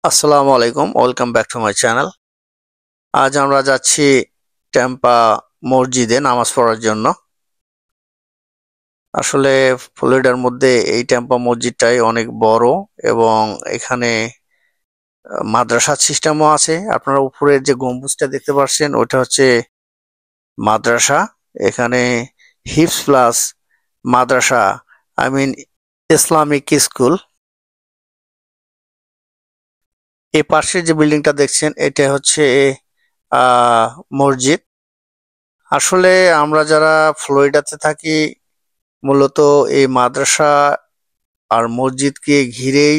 আসসালামু আলাইকুম, welcome back to my channel. আজ আমরা যাচ্ছি টেম্পা মসজিদে নামাজ পড়ার জন্য। আসলে ফ্লোরিডার মধ্যে এই টেম্পা মসজিদটাই অনেক বড় এবং এখানে মাদ্রাসা সিস্টেমও আছে। আপনারা উপরের যে গম্বুজটা দেখতে পাচ্ছেন ওটা হচ্ছে মাদ্রাসা। এখানে হিপস প্লাস মাদ্রাসা, আই মিন ইসলামিক স্কুল। এই পাশে যে বিল্ডিংটা দেখছেন এটা হচ্ছে আহ মসজিদ। আসলে আমরা যারা ফ্লোরিডাতে থাকি মূলত এই মাদ্রাসা আর মসজিদকে ঘিরেই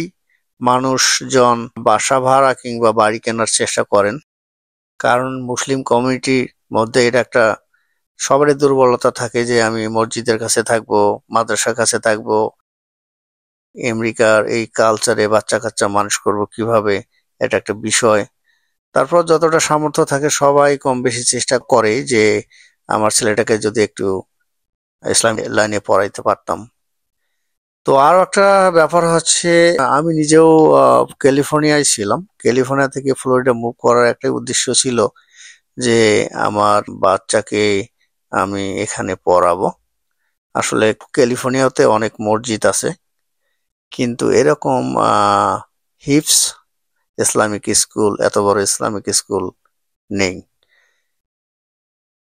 মানুষজন বাসা ভাড়া কিংবা বাড়ি কেনার চেষ্টা করেন। কারণ মুসলিম কমিউনিটির মধ্যে এটা একটা সবারই দুর্বলতা থাকে যে আমি মসজিদের কাছে থাকবো, মাদ্রাসার কাছে থাকবো, আমেরিকার এই কালচারে বাচ্চা কাচ্চা মানুষ করব কিভাবে, এটা একটা বিষয়। তারপর যতটা সামর্থ্য থাকে সবাই কম বেশি চেষ্টা করে যে আমার ছেলেটাকে যদি একটু ইসলামিক লাইনে পড়াইতে পারতাম। তো আরো একটা ব্যাপার হচ্ছে, আমি নিজেও ক্যালিফোর্নিয়ায় ছিলাম। ক্যালিফোর্নিয়া থেকে ফ্লোরিডা মুভ করার একটাই উদ্দেশ্য ছিল যে আমার বাচ্চাকে আমি এখানে পড়াবো। আসলে ক্যালিফোর্নিয়াতে অনেক মসজিদ আছে, কিন্তু এরকম হিপস ইসলামিক স্কুল, এত বড় ইসলামিক স্কুল নেই।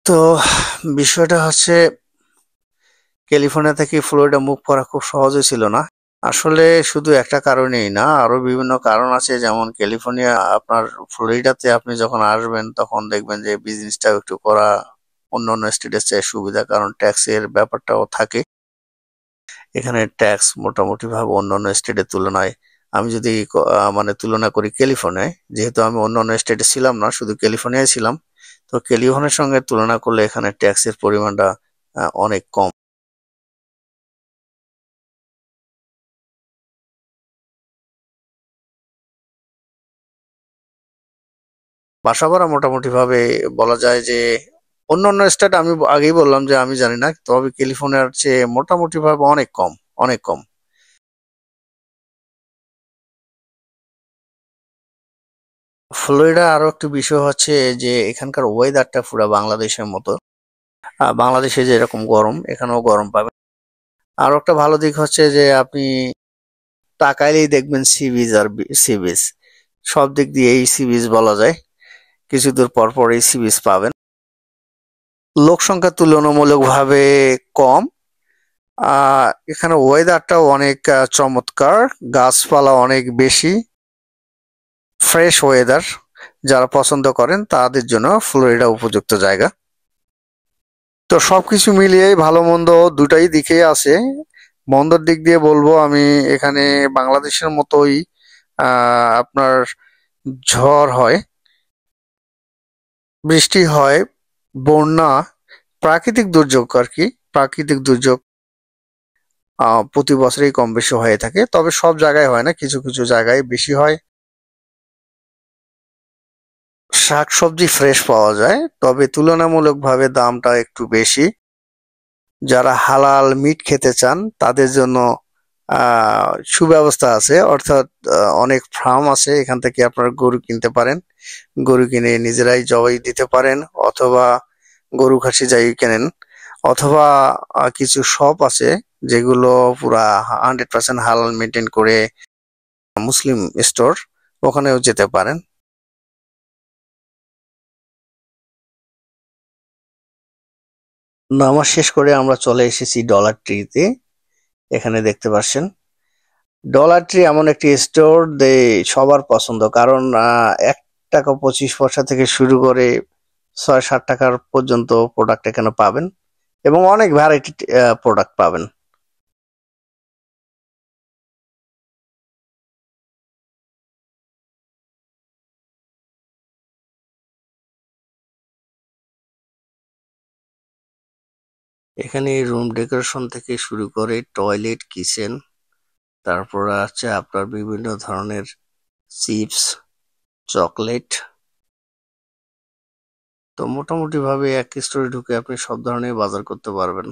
তো বিষয়টা হচ্ছে ক্যালিফোর্নিয়া থেকে ফ্লোরিডা মুভ করা খুব সহজে ছিল না। আসলে শুধু একটা কারণেই না, আরো বিভিন্ন কারণ আছে। যেমন ক্যালিফোর্নিয়া, আপনার ফ্লোরিডাতে আপনি যখন আসবেন তখন দেখবেন যে বিজনেসটাও একটু করা অন্যান্য স্টেটের চেয়ে সুবিধা, কারণ ট্যাক্সের ব্যাপারটাও থাকে। এখানে ট্যাক্স মোটামুটি ভাবে অন্যান্য স্টেটের তুলনায়, আমি যদি মানে তুলনা করি ক্যালিফোর্নিয়ায়, যেহেতু আমি অন্যান্য স্টেটে ছিলাম না, শুধু ক্যালিফোর্নিয়ায় ছিলাম, তো ক্যালিফোর্নিয়ার সঙ্গে তুলনা করলে এখানে ট্যাক্সের পরিমাণটা অনেক কম। বাসা ভাড়া মোটামুটি ভাবে বলা যায় যে অন্যান্য স্টেট আমি আগেই বললাম যে আমি জানি না, তবে ক্যালিফোর্নিয়ার চেয়ে মোটামুটি ভাবে অনেক কম, অনেক কম। ফ্লোরিডা আরো একটি বিষয় হচ্ছে যে এখানকার ওয়েদারটা পুরো বাংলাদেশের মতো। বাংলাদেশে যেরকম গরম এখানেও গরম পাবেন। আরো একটা ভালো দিক হচ্ছে যে আপনি তাকাইলেই দেখবেন সি বিচ আর সি বিচ, সব দিক দিয়ে এই সি বিচ বলা যায়। কিছু দূর পর পর এই সি বিচ পাবেন। লোক সংখ্যা তুলনামূলকভাবে কম। এখানে ওয়েদারটাও অনেক চমৎকার, গাছপালা অনেক বেশি, ফ্রেশ ওয়েদার। যারা পছন্দ করেন তাদের জন্য ফ্লোরিডা উপযুক্ত জায়গা। তো সবকিছু মিলিয়েই ভালো মন্দ দুটাই দিকেই আছে। মন্দর দিক দিয়ে বলবো আমি এখানে বাংলাদেশের মতোই আপনার ঝড় হয়, বৃষ্টি হয়, বন্যা, প্রাকৃতিক দুর্যোগ আর কি। প্রাকৃতিক দুর্যোগ প্রতি বছরই কম বেশি হয়ে থাকে, তবে সব জায়গায় হয় না, কিছু কিছু জায়গায় বেশি হয়। শাকসবজি ফ্রেশ পাওয়া যায়, তবে তুলনামূলকভাবে দামটা একটু বেশি। যারা হালাল মিট খেতে চান তাদের জন্য সুব্যবস্থা আছে, অর্থাৎ অনেক ফার্ম আছে, এখান থেকে আপনারা গরু কিনতে পারেন। গরু কিনে নিজেরাই জবাই দিতে পারেন, অথবা গরু খাসি যাই কেনেন, অথবা কিছু শপ আছে যেগুলো পুরা 100% হালাল মেনটেন করে, মুসলিম স্টোর, ওখানেও যেতে পারেন। নামাজ শেষ করে আমরা চলে এসেছি ডলার ট্রিতে। এখানে দেখতে পাচ্ছেন ডলার ট্রি এমন একটি স্টোর সবার পছন্দ, কারণ 1 টাকা 25 পয়সা থেকে শুরু করে 6-7 টাকার পর্যন্ত প্রোডাক্ট এখানে পাবেন এবং অনেক ভ্যারাইটি প্রোডাক্ট পাবেন। এখানে রুম ডেকোরেশন থেকে শুরু করে টয়লেট, কিচেন, তারপর আছে আপনার বিভিন্ন ধরনের চিপস, চকলেট। তো মোটামুটি ভাবে এক স্টোরে ঢুকে আপনি সব ধরনের বাজার করতে পারবেন।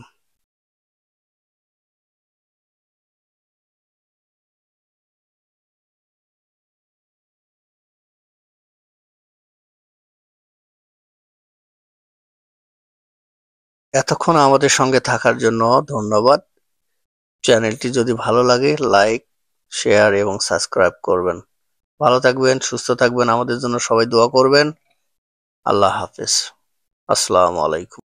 এতক্ষণ আমাদের সঙ্গে থাকার জন্য ধন্যবাদ। চ্যানেলটি যদি ভালো লাগে লাইক, শেয়ার এবং সাবস্ক্রাইব করবেন। ভালো থাকবেন, সুস্থ থাকবেন, আমাদের জন্য সবাই দোয়া করবেন। আল্লাহ হাফেজ। আসসালামু আলাইকুম।